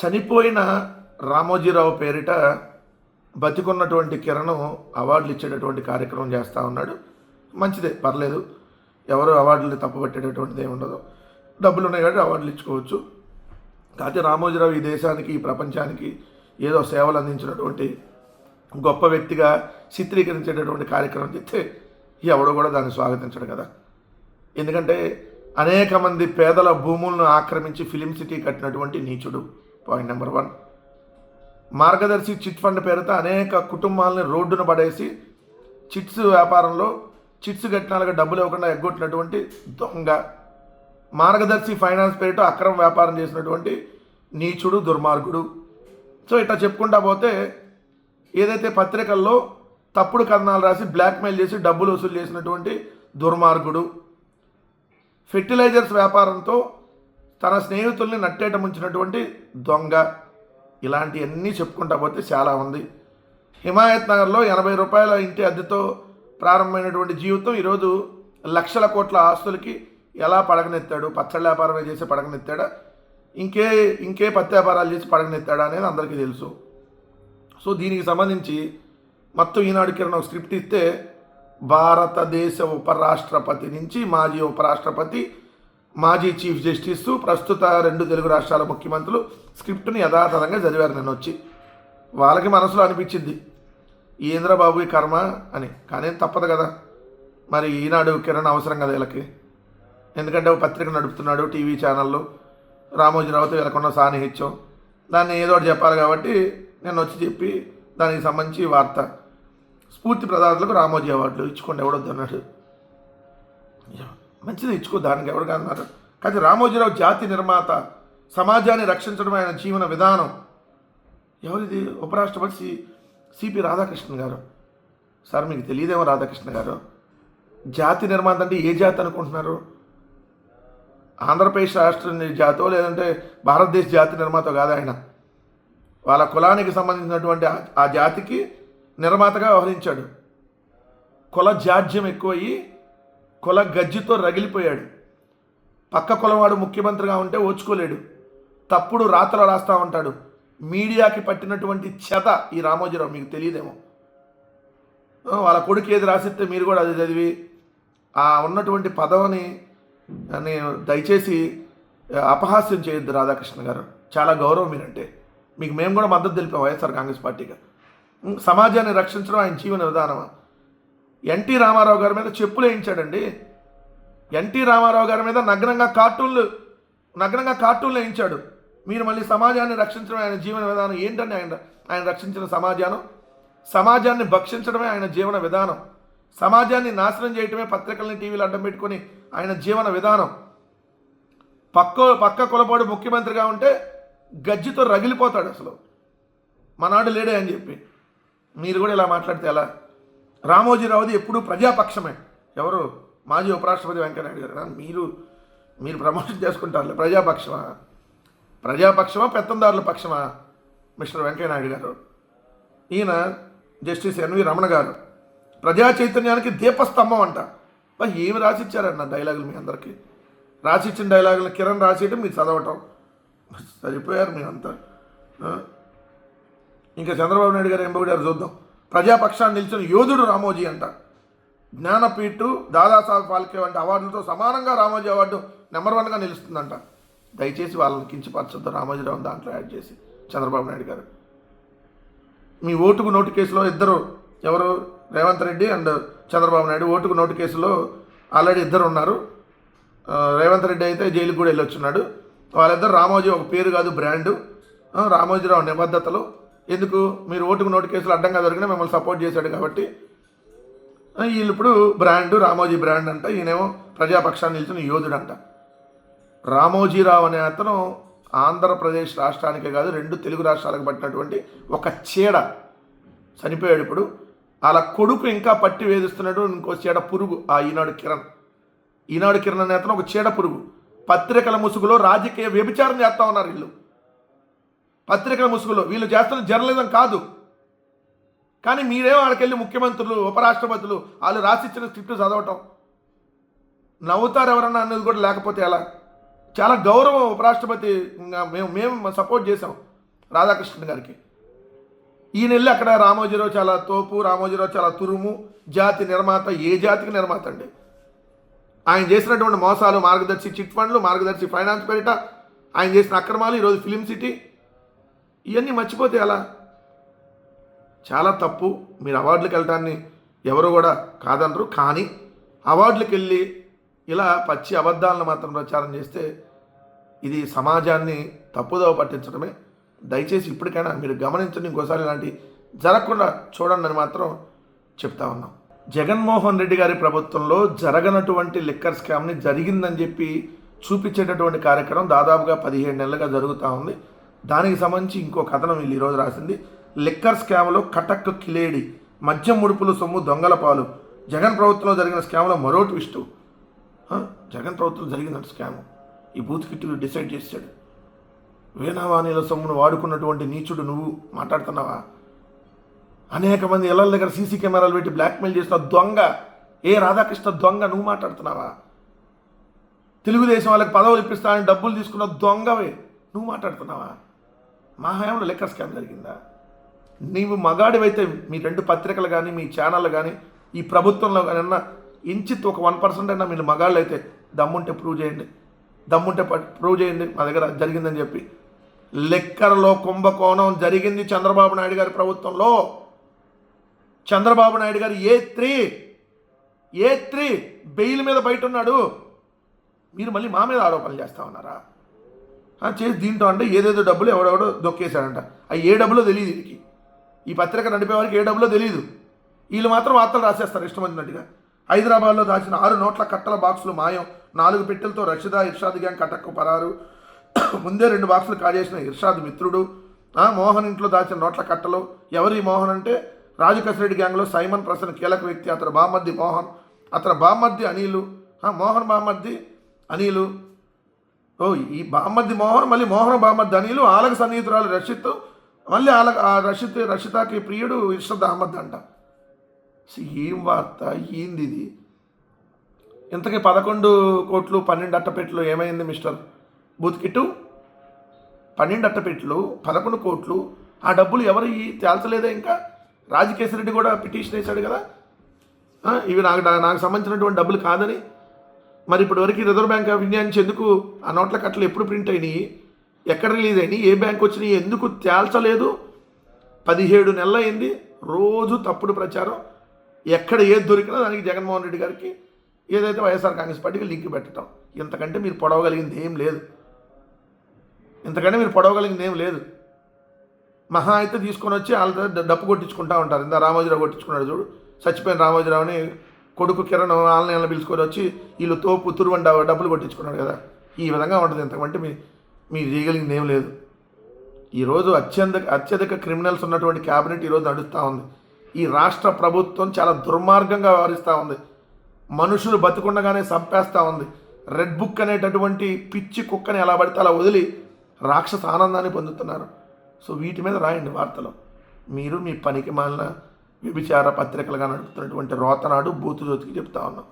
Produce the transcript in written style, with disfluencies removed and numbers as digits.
చనిపోయిన రామోజీరావు పేరిట బతికున్నటువంటి కిరణ్ అవార్డులు ఇచ్చేటటువంటి కార్యక్రమం చేస్తూ ఉన్నాడు. మంచిదే, పర్లేదు. ఎవరు అవార్డులు తప్పుపట్టేటటువంటిది ఏమి ఉండదు. డబ్బులు ఉన్నాయి కాబట్టి అవార్డులు ఇచ్చుకోవచ్చు. కాకపోతే రామోజీరావు ఈ దేశానికి, ఈ ప్రపంచానికి ఏదో సేవలు అందించినటువంటి గొప్ప వ్యక్తిగా చిత్రీకరించేటటువంటి కార్యక్రమం చేస్తే ఎవడో కూడా దాన్ని స్వాగతించడు కదా. ఎందుకంటే అనేక మంది పేదల భూములను ఆక్రమించి ఫిలిం సిటీ కట్టినటువంటి నీచుడు. Point number 1. మార్గదర్శి చిట్ ఫండ్ పేరుతో అనేక కుటుంబాలని రోడ్డును పడేసి చిట్స్ వ్యాపారంలో చిట్స్ కట్టినాలుగా డబ్బులు ఇవ్వకుండా ఎగ్గొట్టినటువంటి దొంగ. మార్గదర్శి ఫైనాన్స్ పేరుతో అక్రమ వ్యాపారం చేసినటువంటి నీచుడు, దుర్మార్గుడు. సో ఇట్లా చెప్పుకుంటా పోతే ఏదైతే పత్రికల్లో తప్పుడు కథనాలు రాసి బ్లాక్మెయిల్ చేసి డబ్బులు వసూలు చేసినటువంటి దుర్మార్గుడు. ఫెర్టిలైజర్స్ వ్యాపారంతో తన స్నేహితుల్ని నట్టేట ముంచినటువంటి దొంగ. ఇలాంటివన్నీ చెప్పుకుంటా పోతే చాలా ఉంది. హిమాయత్ నగర్లో 80 రూపాయల ఇంటి అద్దెతో ప్రారంభమైనటువంటి జీవితం ఈరోజు లక్షల కోట్ల ఆస్తులకి ఎలా పడగనెత్తాడు? పచ్చళ్ళ వ్యాపారమే చేసి పడగనెత్తాడా, ఇంకే పత్తి వ్యాపారాలు చేసి పడగనెత్తాడా అనేది అందరికీ తెలుసు. సో దీనికి సంబంధించి మొత్తం ఈనాడు కిరణ్ ఒక స్క్రిప్ట్ ఇస్తే భారతదేశ ఉపరాష్ట్రపతి నుంచి మాజీ ఉపరాష్ట్రపతి, మాజీ చీఫ్ జస్టిస్, ప్రస్తుత 2 తెలుగు రాష్ట్రాల ముఖ్యమంత్రులు స్క్రిప్ట్ని యథాతథంగా చదివారు. నేను వచ్చి వాళ్ళకి మనసులో అనిపించింది ఏంద్రబాబు ఈ కర్మ అని. కానీ తప్పదు కదా, మరి ఈనాడు కిరణ్ అవసరం కదా వీళ్ళకి. ఎందుకంటే ఒక పత్రిక నడుపుతున్నాడు, టీవీ ఛానళ్ళు, రామోజీరావుతో వీళ్ళకున్న సాన్నిహిత్యం, దాన్ని ఏదో ఒకటి చెప్పాలి కాబట్టి నేను వచ్చి చెప్పి దానికి సంబంధించి వార్త. స్ఫూర్తి ప్రదాతలకు రామోజీ అవార్డులు ఇచ్చుకోండి, ఎవడొద్దు అన్నాడు. మంచిది, ఇచ్చుకో, దానికి ఎవరు అన్నారు. కానీ రామోజీరావు జాతి నిర్మాత, సమాజాన్ని రక్షించడం ఆయన జీవన విధానం. ఎవరిది? ఉపరాష్ట్రపతి సిపి రాధాకృష్ణన్ గారు. సార్ మీకు తెలియదేమో రాధాకృష్ణ గారు, జాతి నిర్మాత అంటే ఏ జాతి అనుకుంటున్నారు? ఆంధ్రప్రదేశ్ రాష్ట్ర జాతో లేదంటే భారతదేశ జాతి నిర్మాత కాదు ఆయన. వాళ్ళ కులానికి సంబంధించినటువంటి ఆ జాతికి నిర్మాతగా వ్యవహరించాడు. కుల జాడ్యం ఎక్కువయ్యి కుల గజ్జితో రగిలిపోయాడు. పక్క కులవాడు ముఖ్యమంత్రిగా ఉంటే ఓచుకోలేడు, తప్పుడు రాతలు రాస్తూ ఉంటాడు. మీడియాకి పట్టినటువంటి చెత ఈ రామోజీరావు, మీకు తెలియదేమో. వాళ్ళ కొడుకు ఏది రాసిస్తే మీరు కూడా అది చదివి ఆ ఉన్నటువంటి పదవిని దయచేసి అపహాస్యం చేయొద్దు రాధాకృష్ణ గారు. చాలా గౌరవం మీరంటే. మీకు మేము కూడా మద్దతు తెలిపాం వైఎస్ఆర్ కాంగ్రెస్ పార్టీగా. సమాజాన్ని రక్షించడం ఆయన జీవన విధానమా? ఎన్టీ రామారావు గారి మీద చెప్పులు వేయించాడండి. ఎన్టీ రామారావు గారి మీద నగ్నంగా కార్టూన్లు వేయించాడు. మీరు మళ్ళీ సమాజాన్ని రక్షించడం ఆయన జీవన విధానం ఏంటండి? ఆయన రక్షించిన సమాజాన్ని భక్షించడమే ఆయన జీవన విధానం. సమాజాన్ని నాశనం చేయటమే పత్రికల్ని, టీవీలు అడ్డం పెట్టుకొని ఆయన జీవన విధానం. పక్క కులపాడు ముఖ్యమంత్రిగా ఉంటే గజ్జితో రగిలిపోతాడు. అసలు మనాడు లేడే అని చెప్పి మీరు కూడా ఇలా మాట్లాడితే ఎలా? రామోజీరావుది ఎప్పుడూ ప్రజాపక్షమే. ఎవరు? మాజీ ఉపరాష్ట్రపతి వెంకయ్యనాయుడు గారు. మీరు ప్రమోషన్ చేసుకుంటారు. ప్రజాపక్షమా పెత్తందారుల పక్షమా మిస్టర్ వెంకయ్యనాయుడు గారు? ఈయన జస్టిస్ ఎన్వి రమణ గారు ప్రజా చైతన్యానికి దీపస్తంభం అంట. ఏమి రాసిచ్చారన్న డైలాగులు మీ అందరికీ. రాసిచ్చిన డైలాగులు కిరణ్ రాసేయటం, మీరు చదవటం, సరిపోయారు మీరంతా. ఇంకా చంద్రబాబు నాయుడు గారు ఏం పొగిడారు చూద్దాం. ప్రజాపక్షాన్ని నిలిచిన యోధుడు రామోజీ అంట. జ్ఞానపీఠు, దాదాసాహెబ్ ఫాల్కే వంటి అవార్డులతో సమానంగా రామోజీ అవార్డు నెంబర్ 1గా నిలుస్తుందంట. దయచేసి వాళ్ళని కించపరచొద్దు రామోజీరావు దాంట్లో యాడ్ చేసి. చంద్రబాబు నాయుడు గారు మీ ఓటుకు నోటు కేసులో ఇద్దరు, ఎవరు? రేవంత్ రెడ్డి అండ్ చంద్రబాబు నాయుడు ఓటుకు నోటు కేసులో ఆల్రెడీ ఇద్దరు ఉన్నారు. రేవంత్ రెడ్డి అయితే జైలుకు కూడా వెళ్ళొచ్చున్నాడు. వాళ్ళిద్దరు రామోజీ ఒక పేరు కాదు, బ్రాండు. రామోజీరావు నిబద్ధతలు ఎందుకు? మీరు ఓటుకు నోటు కేసులు అడ్డంగా దొరికినా మిమ్మల్ని సపోర్ట్ చేశాడు కాబట్టి వీళ్ళు ఇప్పుడు బ్రాండు, రామోజీ బ్రాండ్ అంట. ఈయనేమో ప్రజాపక్షాన్ని నిలిచిన యోధుడు అంట. రామోజీరావు అనే అతను ఆంధ్రప్రదేశ్ రాష్ట్రానికే కాదు 2 తెలుగు రాష్ట్రాలకు పట్టినటువంటి ఒక చీడ. చనిపోయాడు ఇప్పుడు. అలా కొడుకు ఇంకా పట్టి వేధిస్తున్నాడు ఇంకో చీడ పురుగు. ఆ ఈనాడు కిరణ్ అనే అతను ఒక చీడ పురుగు. పత్రికల ముసుగులో రాజకీయ వ్యభిచారం చేస్తూ ఉన్నారు వీళ్ళు. పత్రికల ముసుగులో వీళ్ళు చేస్తున్న జర్నలిజం కాదు. కానీ మీరేమో ఆడికెళ్ళి ముఖ్యమంత్రులు, ఉపరాష్ట్రపతులు వాళ్ళు రాసిచ్చిన స్క్రిప్ట్ చదవటం, నవ్వుతారు ఎవరన్నా అనేది కూడా లేకపోతే ఎలా? చాలా గౌరవం ఉపరాష్ట్రపతి, మేము సపోర్ట్ చేసాం. రాధాకృష్ణన్ గారికి. ఈయన వెళ్ళి అక్కడ రామోజీరావు చాలా తోపు, రామోజీరావు చాలా తురుము, జాతి నిర్మాత. ఏ జాతికి నిర్మాత అండి? ఆయన చేసినటువంటి మోసాలు, మార్గదర్శి చిట్ ఫండ్లు, మార్గదర్శి ఫైనాన్స్ పేరిట ఆయన చేసిన అక్రమాలు, ఈరోజు ఫిలిం సిటీ, ఇవన్నీ మర్చిపోతే ఎలా? చాలా తప్పు. మీరు అవార్డులకు వెళ్ళటాన్ని ఎవరు కూడా కాదనరు. కానీ అవార్డులకు వెళ్ళి ఇలా పచ్చి అబద్ధాలను మాత్రం ప్రచారం చేస్తే ఇది సమాజాన్ని తప్పుదోవ పట్టించడమే. దయచేసి ఇప్పటికైనా మీరు గమనించండి, ఇంకోసారి ఇలాంటి జరగకుండా చూడండి అని మాత్రం చెప్తా ఉన్నాం. జగన్మోహన్ రెడ్డి గారి ప్రభుత్వంలో జరగనటువంటి లిక్కర్ స్కామ్ని జరిగిందని చెప్పి చూపించేటటువంటి కార్యక్రమం దాదాపుగా 17 నెలలుగా జరుగుతూ ఉంది. దానికి సంబంధించి ఇంకో కథనం వీళ్ళు ఈరోజు రాసింది. లిక్కర్ స్కామ్లో కటక్ కిలేడి, మద్యం ముడుపులు సొమ్ము దొంగల పాలు. జగన్ ప్రభుత్వంలో జరిగిన స్కామ్లో మరో ట్విస్టు. జగన్ ప్రభుత్వం జరిగిందంట స్కామ్. ఈ బూత్ కిట్టు డిసైడ్ చేశాడు. వేణావాణిల సొమ్మును వాడుకున్నటువంటి నీచుడు నువ్వు మాట్లాడుతున్నావా? అనేక మంది ఇళ్ల దగ్గర సీసీ కెమెరాలు పెట్టి బ్లాక్మెయిల్ చేసిన దొంగ రాధాకృష్ణ దొంగ నువ్వు మాట్లాడుతున్నావా? తెలుగుదేశం వాళ్ళకి పదవులు ఇప్పిస్తానని డబ్బులు తీసుకున్న దొంగవే నువ్వు మాట్లాడుతున్నావా? మా హయాంలో లిక్కర్ స్కామ్ జరిగిందా? నీవు మగాడివైతే మీ 2 పత్రికలు కానీ, మీ ఛానళ్ళు కానీ, ఈ ప్రభుత్వంలో కానీ అన్న ఇంచిత్ ఒక 1% అయినా మీరు మగాళ్ళు అయితే దమ్ముంటే ప్రూవ్ చేయండి. ప్రూవ్ చేయండి మా దగ్గర జరిగిందని చెప్పి. లిక్కర్లో కుంభకోణం జరిగింది చంద్రబాబు నాయుడు గారి ప్రభుత్వంలో. చంద్రబాబు నాయుడు గారు ఏ3 బెయిల్ మీద బయట ఉన్నాడు. మీరు మళ్ళీ మా మీద ఆరోపణలు చేస్తూ ఉన్నారా? చేసి దీంట్లో అంటే ఏదేదో డబ్బులు ఎవడెవడో దొక్కేశాడంట. అవి ఏ డబ్బులో తెలియదు వీరికి. ఈ పత్రిక నడిపే వారికి ఏ డబ్బులో తెలియదు. వీళ్ళు మాత్రం వార్తలు రాసేస్తారు ఇష్టం వచ్చినట్టుగా. హైదరాబాద్లో దాచిన 6 నోట్ల కట్టల బాక్సులు మాయం. 4 పెట్టెలతో రషీదా ఇర్షాద్ గ్యాంగ్ కటక్కు పరారు. ముందే 2 బాక్సులు కాజేసిన ఇర్షాద్ మిత్రుడు. మోహన్ ఇంట్లో దాచిన నోట్ల కట్టలు. ఎవరి మోహన్ అంటే రాజకసిరెడ్డి గ్యాంగ్లో సైమన్ ప్రసన్న కీలక వ్యక్తి. అతని బామ్మర్ది మోహన్, అతని బామ్మర్ది అనిలు. మోహన్ బామ్మర్ది అనిలు. ఈ బామ్మర్ది మోహన్, మళ్ళీ మోహన్ బామ్మర్ది అనిలు, ఆలగ సన్నిహితురాలు రషిత్, మళ్ళీ రషితాకి ప్రియుడు ఇర్షద్ అహ్మద్ అంట. ఏం వార్త ఏంది ఇది? ఇంతకీ 11 కోట్లు 12 అట్టపెట్లు ఏమైంది మిస్టర్ బూత్ కిట్టు? 12 అట్టపెట్లు 11 కోట్లు, ఆ డబ్బులు ఎవరు తేల్చలేదా? ఇంకా రాజకేశ్వరరెడ్డి కూడా పిటిషన్ వేశాడు కదా, ఇవి నాకు సంబంధించినటువంటి డబ్బులు కాదని. మరి ఇప్పటి వరకు రిజర్వ్ బ్యాంక్ ఆఫ్ ఇండియా నుంచి ఎందుకు ఆ నోట్ల కట్టలు ఎప్పుడు ప్రింట్ అయినాయి, ఎక్కడ రిలీజ్ అయినాయి, ఏ బ్యాంక్ వచ్చినాయి, ఎందుకు తేల్చలేదు? 17 నెలలు అయింది. రోజు తప్పుడు ప్రచారం. ఎక్కడ ఏది దొరికినా దానికి జగన్మోహన్ రెడ్డి గారికి ఏదైతే వైఎస్ఆర్ కాంగ్రెస్ పార్టీకి లింక్ పెట్టడం. ఇంతకంటే మీరు పొడవగలిగింది ఏం లేదు. మహా అయితే తీసుకొని వచ్చి వాళ్ళ డప్పు కొట్టించుకుంటూ ఉంటారు. ఇందా రామోజీరావు కొట్టించుకున్నాడు చూడు, చచ్చిపోయిన రామోజీరావుని కొడుకు కిరణ్ ఆన్లైన్లో పిలుచుకొని వచ్చి వీళ్ళు తోపు తురువని డబ్బులు కొట్టించుకున్నాడు కదా. ఈ విధంగా ఉంటుంది. ఇంతకంటే మీరు చేయగలిగింది ఏం లేదు. ఈరోజు అత్యధిక క్రిమినల్స్ ఉన్నటువంటి క్యాబినెట్ ఈరోజు నడుస్తూ ఉంది. ఈ రాష్ట్ర ప్రభుత్వం చాలా దుర్మార్గంగా వ్యవహరిస్తూ ఉంది. మనుషులు బతుకుండగానే చంపేస్తూ ఉంది. రెడ్ బుక్ అనేటటువంటి పిచ్చి కుక్కని ఎలా పడితే అలా వదిలి రాక్షస ఆనందాన్ని పొందుతున్నారు. సో వీటి మీద రాయండి వార్తలు. మీరు మీ పనికి మాలిన వ్యభిచార పత్రికలుగా నడుపుతున్నటువంటి రోతనాడు బూతు జ్యోతికి చెప్తా ఉన్నాం.